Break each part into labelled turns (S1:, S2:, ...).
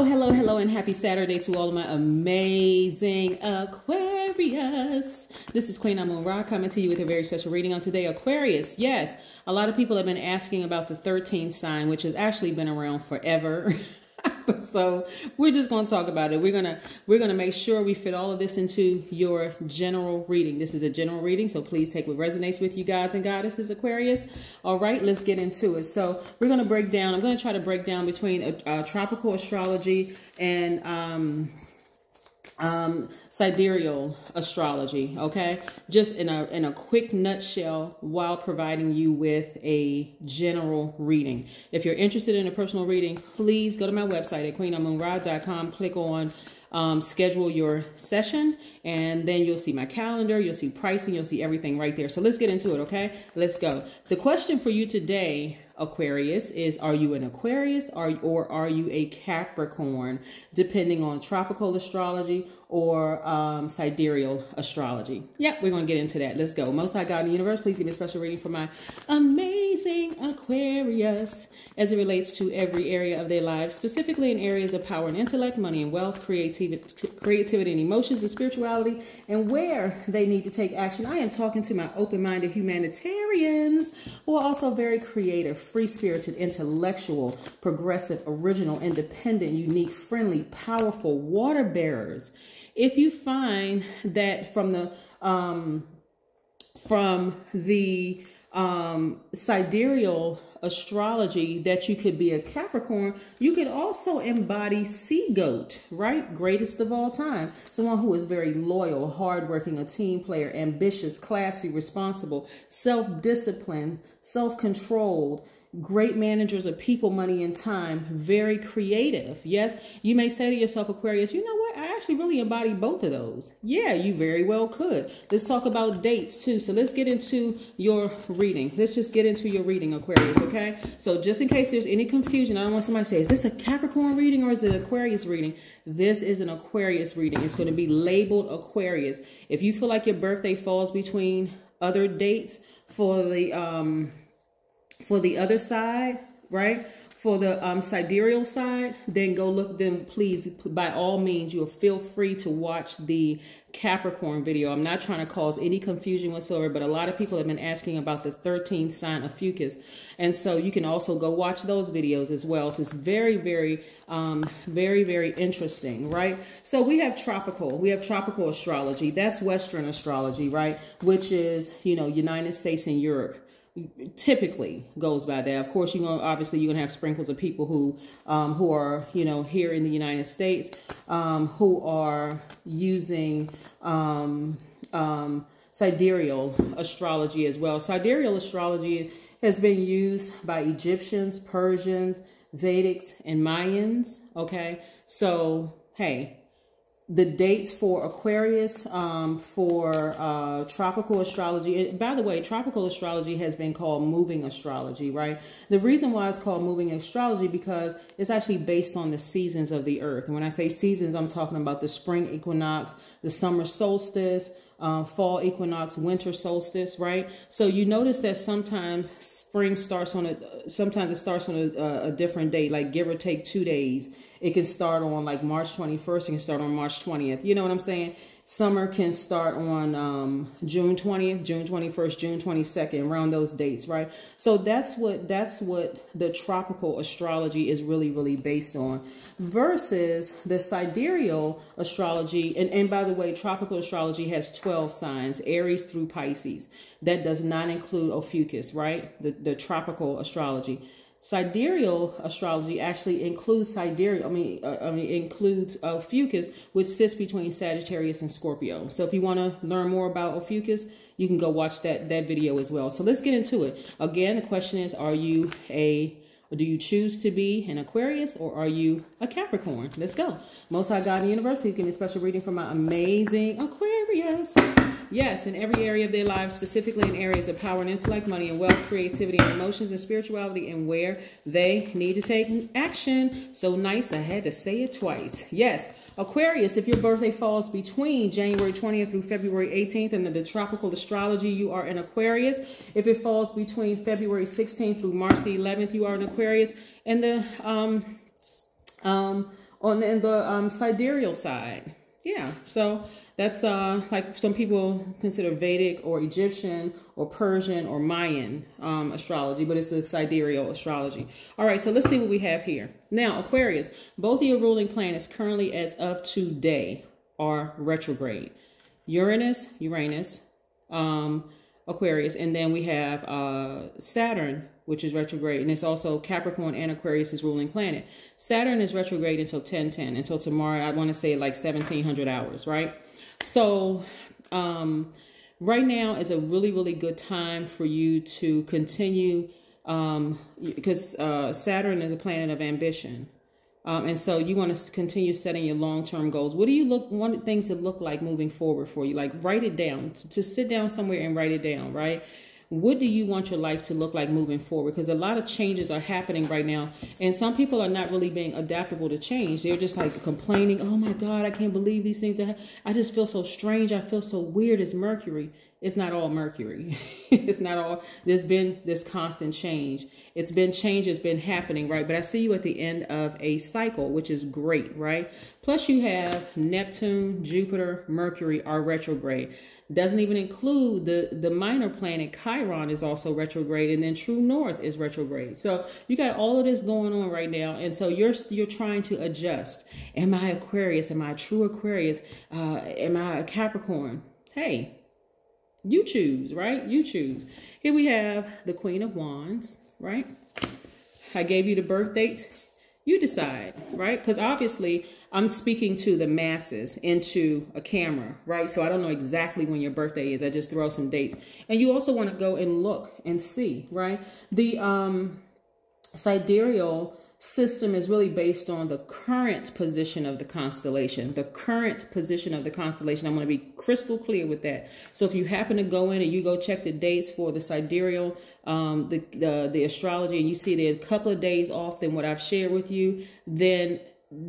S1: Hello, and happy Saturday to all of my amazing Aquarius. This is Queen Amun Ra coming to you with a very special reading on today. Aquarius, yes, a lot of people have been asking about the 13th sign, which has actually been around forever. So we're just going to talk about it. We're gonna make sure we fit all of this into your general reading. This is a general reading, so please take what resonates with you, gods and goddesses, Aquarius. All right, let's get into it. So we're going to break down. I'm going to try to break down between tropical astrology and sidereal astrology, okay? Just in a quick nutshell, while providing you with a general reading. If you're interested in a personal reading, please go to my website at queenamunra.com, click on schedule your session, and then you'll see my calendar, you'll see pricing, you'll see everything right there. So let's get into it, okay? Let's go. The question for you today, Aquarius, is are you an Aquarius or are you a Capricorn, depending on tropical astrology or sidereal astrology? Yeah, we're going to get into that. Let's go. Most High God in the universe, please give me a special reading for my amazing Aquarius as it relates to every area of their lives, specifically in areas of power and intellect, money and wealth, creativity and emotions and spirituality, and where they need to take action. I am talking to my open-minded humanitarians who are also very creative, free-spirited, intellectual, progressive, original, independent, unique, friendly, powerful water bearers. If you find that from the sidereal astrology that you could be a Capricorn, you could also embody sea goat, right? Greatest of all time. Someone who is very loyal, hardworking, a team player, ambitious, classy, responsible, self-disciplined, self-controlled, great managers of people, money, and time, very creative. Yes, you may say to yourself, Aquarius, you know what? I actually really embody both of those. Yeah, you very well could. Let's talk about dates too. So let's get into your reading. Let's just get into your reading, Aquarius, okay? So just in case there's any confusion, I don't want somebody to say, is this a Capricorn reading or is it an Aquarius reading? This is an Aquarius reading. It's going to be labeled Aquarius. If you feel like your birthday falls between other dates for the other side, right? For the sidereal side, then go look, then please, by all means, you'll feel free to watch the Capricorn video. I'm not trying to cause any confusion whatsoever, but a lot of people have been asking about the 13th sign of Fucus. And so you can also go watch those videos as well. So it's very, very interesting, right? So we have tropical astrology. That's Western astrology, right? Which is, you know, United States and Europe. Typically goes by that. Of course, you're gonna have sprinkles of people who are, you know, here in the United States, who are using sidereal astrology as well. Sidereal astrology has been used by Egyptians, Persians, Vedics, and Mayans. Okay, so hey, the dates for Aquarius, for tropical astrology. And by the way, tropical astrology has been called moving astrology, right? The reason why it's called moving astrology because it's actually based on the seasons of the earth. And when I say seasons, I'm talking about the spring equinox, the summer solstice, fall equinox, winter solstice, right? So you notice that sometimes spring starts on sometimes it starts on a different date, like give or take 2 days. It can start on like March 21st. It can start on March 20th. You know what I'm saying? Summer can start on June 20th, June 21st, June 22nd, around those dates, right? So that's what the tropical astrology is really based on, versus the sidereal astrology. And by the way, tropical astrology has 12 signs, Aries through Pisces. That does not include Ophiuchus, right? The tropical astrology. Sidereal astrology actually includes includes Ophiuchus, which sits between Sagittarius and Scorpio. So if you want to learn more about Ophiuchus, you can go watch that video as well. So let's get into it. Again, the question is, do you choose to be an Aquarius or are you a Capricorn? Let's go. Most High God in the universe, please give me a special reading for my amazing Aquarius. Yes, in every area of their lives, specifically in areas of power and intellect, money and wealth, creativity and emotions and spirituality, and where they need to take action. So nice, I had to say it twice. Yes, Aquarius, if your birthday falls between January 20th through February 18th in the tropical astrology, you are an Aquarius. If it falls between February 16th through March the 11th, you are an Aquarius. And the on the sidereal side. Yeah, so that's like some people consider Vedic or Egyptian or Persian or Mayan astrology, but it's a sidereal astrology. All right, so let's see what we have here. Now, Aquarius, both of your ruling planets currently as of today are retrograde. Uranus, Aquarius, and then we have Saturn, which is retrograde, and it's also Capricorn and Aquarius' ruling planet. Saturn is retrograde until 10/10, until tomorrow, I want to say like 1700 hours, right? So right now is a really, really good time for you to continue, because Saturn is a planet of ambition. And so you want to continue setting your long-term goals. What do you want things to look like moving forward for you? Like, write it down, to sit down somewhere and write it down, right? What do you want your life to look like moving forward? Because a lot of changes are happening right now. And some people are not really being adaptable to change. They're just like complaining, oh my God, I can't believe these things. I just feel so strange. I feel so weird. It's Mercury. It's not all Mercury. It's not all. There's been this constant change. It's been change has been happening, right? But I see you at the end of a cycle, which is great, right? Plus you have Neptune, Jupiter, Mercury are retrograde. Doesn't even include the minor planet Chiron is also retrograde, and then True North is retrograde. So you got all of this going on right now, and so you're trying to adjust. Am I Aquarius? Am I a true Aquarius? Am I a Capricorn? Hey, you choose, right? You choose. Here we have the Queen of Wands, right? I gave you the birth dates. You decide, right? Because obviously I'm speaking to the masses into a camera, right? So I don't know exactly when your birthday is. I just throw some dates. And you also want to go and look and see, right? The sidereal system is really based on the current position of the constellation. The current position of the constellation. I'm going to be crystal clear with that. So if you happen to go in and you go check the dates for the sidereal, the astrology, and you see they're a couple of days off than what I've shared with you, then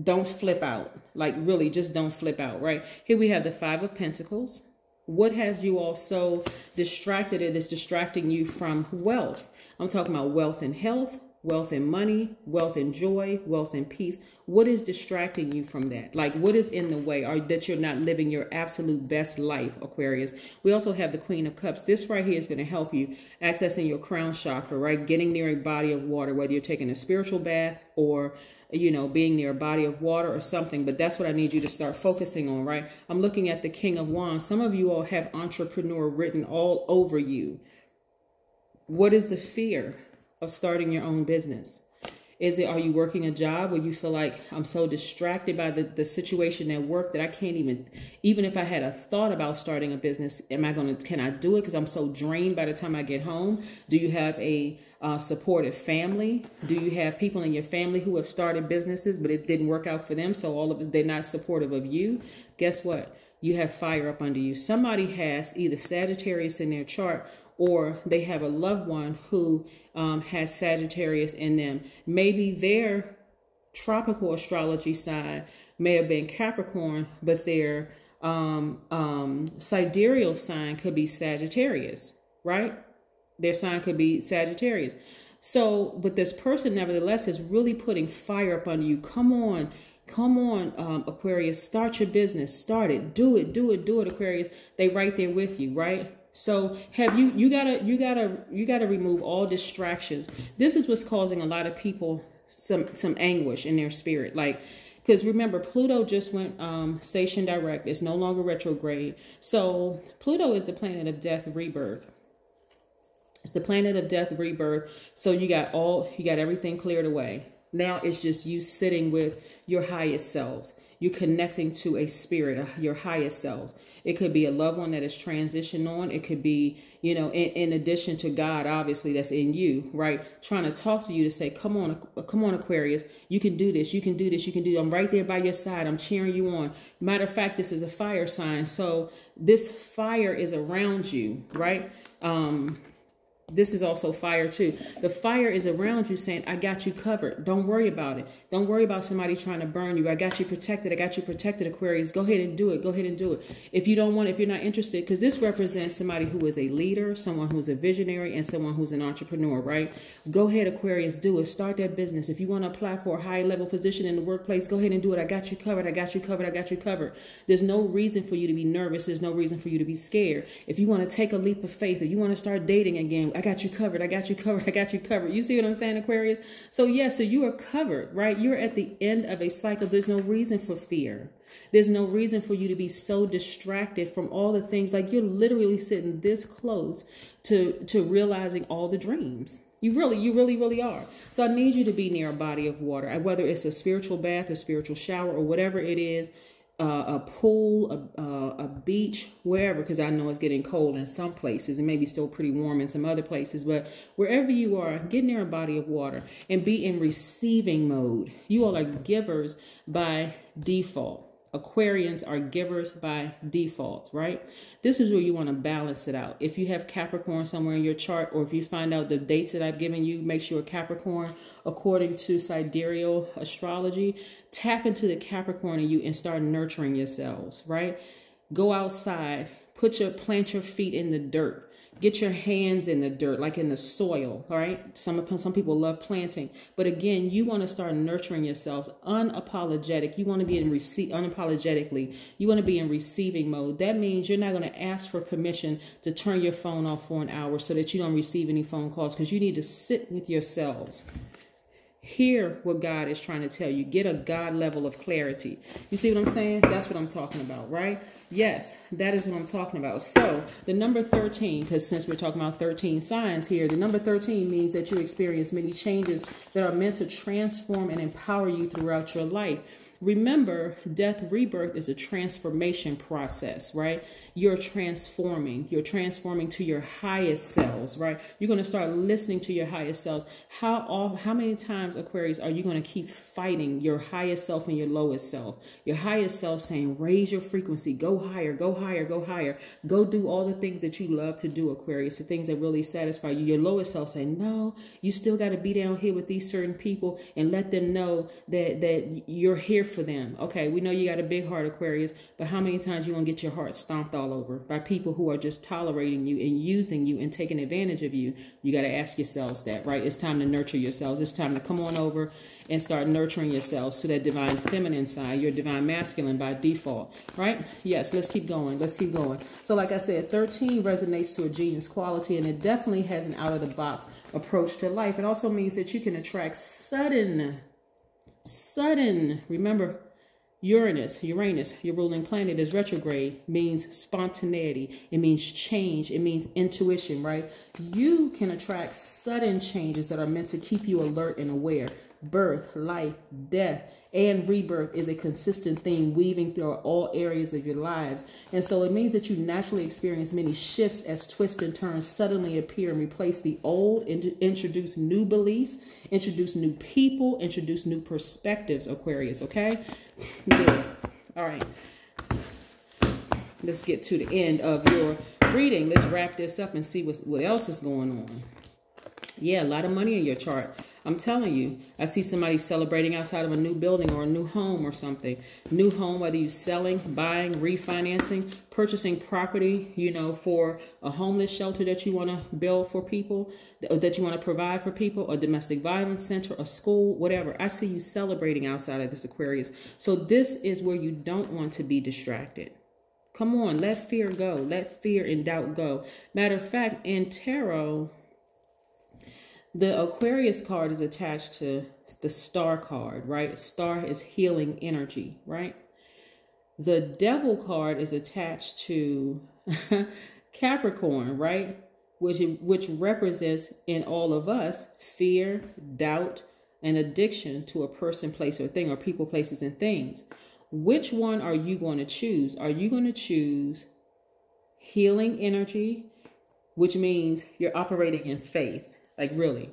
S1: don't flip out. Like, really, just don't flip out, right? Here we have the Five of Pentacles. What has you all so distracted? It is distracting you from wealth. I'm talking about wealth and health, wealth and money, wealth and joy, wealth and peace. What is distracting you from that? Like, what is in the way, or that you're not living your absolute best life, Aquarius? We also have the Queen of Cups. This right here is going to help you accessing your crown chakra, right? Getting near a body of water, whether you're taking a spiritual bath or, you know, being near a body of water or something. But that's what I need you to start focusing on, right? I'm looking at the King of Wands. Some of you all have entrepreneur written all over you. What is the fear of starting your own business? Are you working a job where you feel like, I'm so distracted by the situation at work that I can't even if I had a thought about starting a business, can I do it? Because I'm so drained by the time I get home. Do you have a supportive family? Do you have people in your family who have started businesses, but it didn't work out for them? So they're not supportive of you. Guess what? You have fire up under you. Somebody has either Sagittarius in their chart, or they have a loved one who has Sagittarius in them. Maybe their tropical astrology sign may have been Capricorn, but their sidereal sign could be Sagittarius, right? Their sign could be Sagittarius. So, but this person nevertheless is really putting fire up under you. Come on, Aquarius, start your business, start it, do it, Aquarius. They right there with you, right? So you gotta remove all distractions. This is what's causing a lot of people some anguish in their spirit. Like, because remember, Pluto just went station direct. It's no longer retrograde. So Pluto is the planet of death, rebirth. It's the planet of death, rebirth. So you got everything cleared away. Now it's just you sitting with your highest selves. You're connecting to a spirit, your highest selves. It could be a loved one that is transitioned on. It could be, you know, in addition to God, obviously, that's in you, right? Trying to talk to you to say, come on, Aquarius, you can do this, you can do this, you can do it. I'm right there by your side. I'm cheering you on. Matter of fact, this is a fire sign. So this fire is around you, right? This is also fire too. The fire is around you saying, I got you covered. Don't worry about it. Don't worry about somebody trying to burn you. I got you protected. I got you protected, Aquarius. Go ahead and do it. Go ahead and do it. If you don't want it, if you're not interested, because this represents somebody who is a leader, someone who's a visionary, and someone who's an entrepreneur, right? Go ahead, Aquarius, do it. Start that business. If you want to apply for a high level position in the workplace, go ahead and do it. I got you covered. I got you covered. I got you covered. There's no reason for you to be nervous. There's no reason for you to be scared. If you want to take a leap of faith, if you want to start dating again, I got you covered. I got you covered. I got you covered. You see what I'm saying, Aquarius? So yeah, so you are covered, right? You're at the end of a cycle. There's no reason for fear. There's no reason for you to be so distracted from all the things. Like, you're literally sitting this close to realizing all the dreams. You really are. So I need you to be near a body of water, whether it's a spiritual bath, a spiritual shower, or whatever it is. A pool, a beach, wherever, because I know it's getting cold in some places and maybe still pretty warm in some other places. But wherever you are, get near a body of water and be in receiving mode. You all are givers by default. Aquarians are givers by default, right? This is where you want to balance it out. If you have Capricorn somewhere in your chart, or if you find out the dates that I've given you, make sure Capricorn, according to Sidereal astrology, tap into the Capricorn in you and start nurturing yourselves, right? Go outside, plant your feet in the dirt. Get your hands in the dirt, like in the soil, all right? Some people love planting. But again, you want to start nurturing yourselves unapologetic. You want to be in unapologetically. You want to be in receiving mode. That means you're not going to ask for permission to turn your phone off for an hour so that you don't receive any phone calls, because you need to sit with yourselves. Hear what God is trying to tell you. Get a God level of clarity. You see what I'm saying? That's what I'm talking about, right? Yes, that is what I'm talking about. So the number 13, because since we're talking about 13 signs here, the number 13 means that you experience many changes that are meant to transform and empower you throughout your life. Remember, death rebirth is a transformation process, right? You're transforming to your highest selves, right? You're going to start listening to your highest selves. How many times, Aquarius, are you going to keep fighting your highest self and your lowest self? Your highest self saying, raise your frequency, go higher, go higher, go higher. Go do all the things that you love to do, Aquarius, the things that really satisfy you. Your lowest self saying, no, you still got to be down here with these certain people and let them know that you're here for them. Okay, we know you got a big heart, Aquarius, but how many times you want to get your heart stomped all over by people who are just tolerating you and using you and taking advantage of you? You got to ask yourselves that, right? It's time to nurture yourselves. It's time to come on over and start nurturing yourselves to that divine feminine side, your divine masculine by default, right? Yes, let's keep going. Let's keep going. So like I said, 13 resonates to a genius quality, and it definitely has an out-of-the-box approach to life. It also means that you can attract sudden, remember, Uranus, your ruling planet, is retrograde, means spontaneity. It means change. It means intuition, right? You can attract sudden changes that are meant to keep you alert and aware. Birth, life, death, and rebirth is a consistent theme weaving through all areas of your lives. And so it means that you naturally experience many shifts as twists and turns suddenly appear and replace the old, and introduce new beliefs, introduce new people, introduce new perspectives, Aquarius, okay? Good. All right. Let's get to the end of your reading. Let's wrap this up and see what else is going on. Yeah, a lot of money in your chart. I'm telling you, I see somebody celebrating outside of a new building or a new home or something. New home, whether you're selling, buying, refinancing, purchasing property, you know, for a homeless shelter that you want to build for people, that you want to provide for people, a domestic violence center, a school, whatever. I see you celebrating outside of this, Aquarius. So this is where you don't want to be distracted. Come on, let fear go. Let fear and doubt go. Matter of fact, in tarot, the Aquarius card is attached to the star card, right? Star is healing energy, right? The devil card is attached to Capricorn, right? Which represents in all of us fear, doubt, and addiction to a person, place, or thing, or people, places, and things. Which one are you going to choose? Are you going to choose healing energy, which means you're operating in faith? Like really,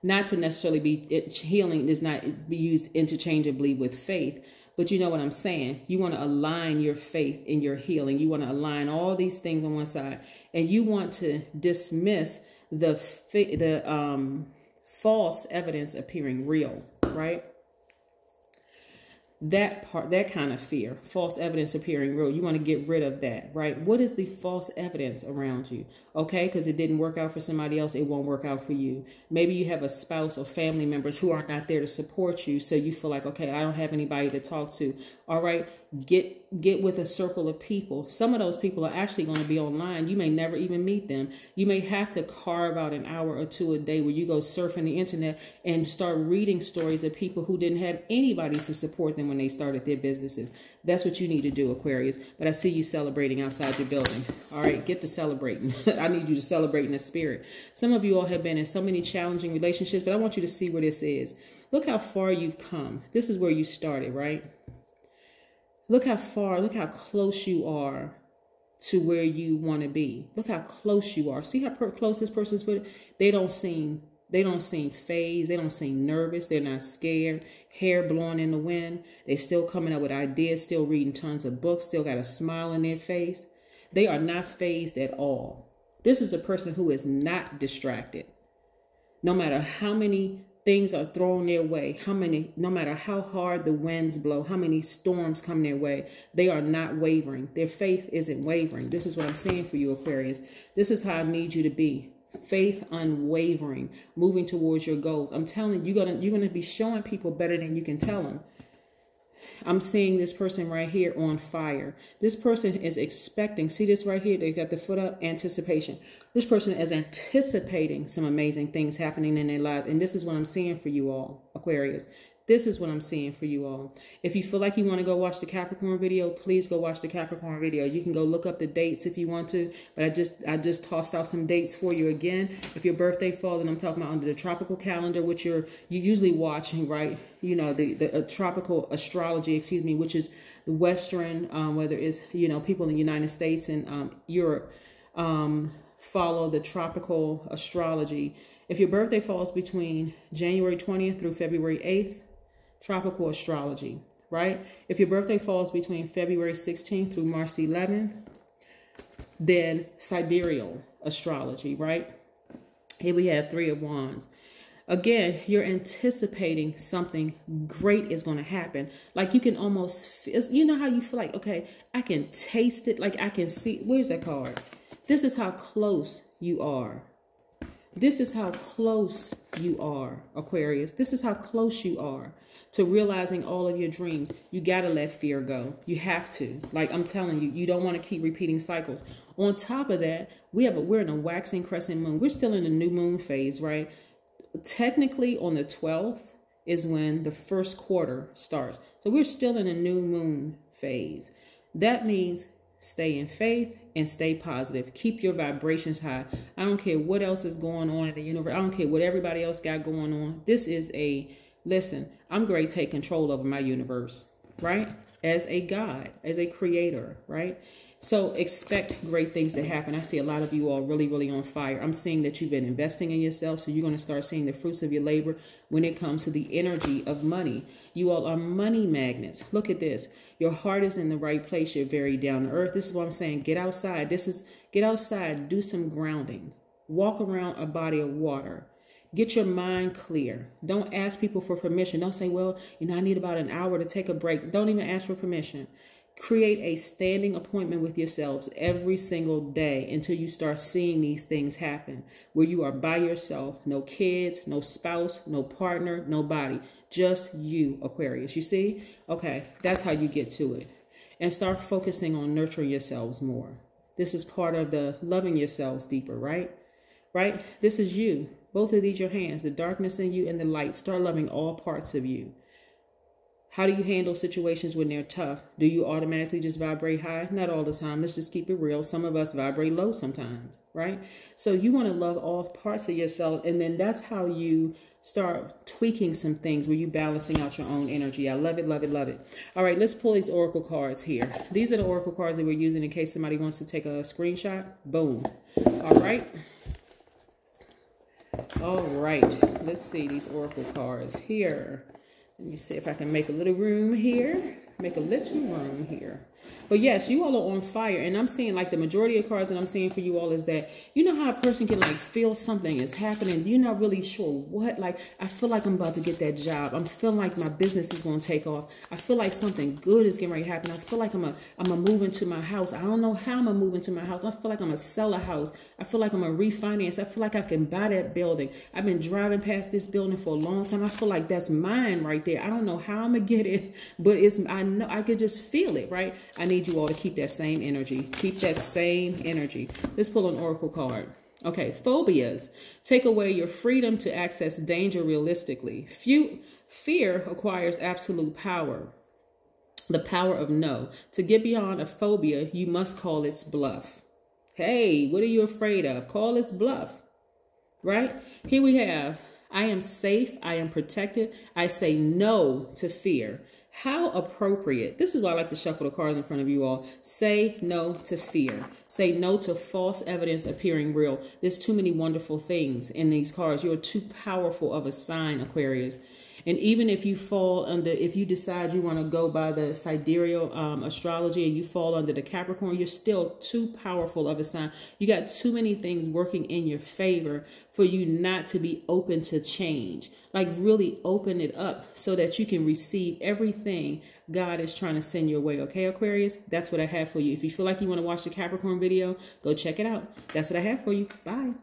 S1: not to necessarily be healing does not be used interchangeably with faith, but you know what I'm saying. You want to align your faith in your healing. You want to align all these things on one side, and you want to dismiss the false evidence appearing real, right? That part, that kind of fear, false evidence appearing real, you want to get rid of that, right? What is the false evidence around you? Okay, because it didn't work out for somebody else, it won't work out for you. Maybe you have a spouse or family members who are not there to support you, so you feel like, okay, I don't have anybody to talk to. All right, get with a circle of people. Some of those people are actually going to be online. You may never even meet them. You may have to carve out an hour or two a day where you go surfing the internet and start reading stories of people who didn't have anybody to support them when they started their businesses. That's what you need to do, Aquarius. But I see you celebrating outside your building. All right, get to celebrating. I need you to celebrate in the spirit. Some of you all have been in so many challenging relationships, but I want you to see where this is. Look how far you've come. This is where you started, right? Look how far, look how close you are to where you want to be. Look how close you are. See how close this person's with it? They don't seem phased. They don't seem nervous. They're not scared. Hair blowing in the wind. They still coming up with ideas, still reading tons of books, still got a smile on their face. They are not phased at all. This is a person who is not distracted. No matter how many things are thrown their way, no matter how hard the winds blow, how many storms come their way, they are not wavering. Their faith isn't wavering. This is what I'm saying for you, Aquarius. This is how I need you to be. Faith unwavering, moving towards your goals. I'm telling you, you're gonna be showing people better than you can tell them. I'm seeing this person right here on fire. This person is expecting, see this right here, they got the foot up, anticipation. This person is anticipating some amazing things happening in their lives. And this is what I'm seeing for you all, Aquarius. This is what I'm seeing for you all. If you feel like you want to go watch the Capricorn video, please go watch the Capricorn video. You can go look up the dates if you want to, but I just tossed out some dates for you again. If your birthday falls, and I'm talking about under the tropical calendar, which you usually watching, right? You know, the tropical astrology, excuse me, which is the Western, whether it's, you know, people in the United States and Europe, follow the tropical astrology. If your birthday falls between January 20th through February 8th, tropical astrology, right? If your birthday falls between February 16th through March 11th, then sidereal astrology, right? Here we have Three of Wands. Again, you're anticipating something great is going to happen. Like you can almost feel, you know how you feel like, okay, I can taste it. Like I can see, where's that card? This is how close you are. This is how close you are, Aquarius. This is how close you are to realizing all of your dreams. You got to let fear go. You have to. Like I'm telling you, you don't want to keep repeating cycles. On top of that, we're in a waxing crescent moon. We're still in the new moon phase, right? Technically on the 12th is when the first quarter starts. So we're still in a new moon phase. That means stay in faith and stay positive. Keep your vibrations high. I don't care what else is going on in the universe. I don't care what everybody else got going on. This is listen, I'm going to take control over my universe, right? As a God, as a creator, right? So expect great things to happen. I see a lot of you all really, really on fire. I'm seeing that you've been investing in yourself. So you're going to start seeing the fruits of your labor when it comes to the energy of money. You all are money magnets. Look at this. Your heart is in the right place. You're very down to earth. This is what I'm saying. Get outside. Get outside. Do some grounding. Walk around a body of water. Get your mind clear. Don't ask people for permission. Don't say, well, you know, I need about an hour to take a break. Don't even ask for permission. Create a standing appointment with yourselves every single day until you start seeing these things happen, where you are by yourself, no kids, no spouse, no partner, nobody, just you, Aquarius. You see? Okay, that's how you get to it. And start focusing on nurturing yourselves more. This is part of the loving yourselves deeper, right? Right? This is you. Both of these, your hands, the darkness in you and the light. Start loving all parts of you. How do you handle situations when they're tough? Do you automatically just vibrate high? Not all the time. Let's just keep it real. Some of us vibrate low sometimes, right? So you want to love all parts of yourself. And then that's how you start tweaking some things where you're balancing out your own energy. I love it, love it, love it. All right, let's pull these oracle cards here. These are the oracle cards that we're using in case somebody wants to take a screenshot. Boom. All right. All right. Let's see these oracle cards here. Let me see if I can make a little room here. Make a little room here. But yes, you all are on fire. And I'm seeing like the majority of cards that I'm seeing for you all is that, you know how a person can like feel something is happening. You're not really sure what. Like, I feel like I'm about to get that job. I'm feeling like my business is going to take off. I feel like something good is getting ready to happen. I feel like I'm gonna move into my house. I don't know how I'm gonna move into my house. I feel like I'm gonna sell a house. I feel like I'm gonna refinance. I feel like I can buy that building. I've been driving past this building for a long time. I feel like that's mine right there. I don't know how I'm gonna get it, but I know I could just feel it, right? I need you all to keep that same energy. Keep that same energy. Let's pull an oracle card. Okay, phobias. Take away your freedom to access danger realistically. Fear acquires absolute power. The power of no. To get beyond a phobia, you must call its bluff. Hey, what are you afraid of? Call its bluff, right? Here we have, I am safe. I am protected. I say no to fear. How appropriate. This is why I like to shuffle the cards in front of you all. Say no to fear. Say no to false evidence appearing real. There's too many wonderful things in these cards. You're too powerful of a sign, Aquarius. And even if you fall under, if you decide you want to go by the sidereal astrology and you fall under the Capricorn, you're still too powerful of a sign. You got too many things working in your favor for you not to be open to change. Like really open it up so that you can receive everything God is trying to send your way. Okay, Aquarius? That's what I have for you. If you feel like you want to watch the Capricorn video, go check it out. That's what I have for you. Bye.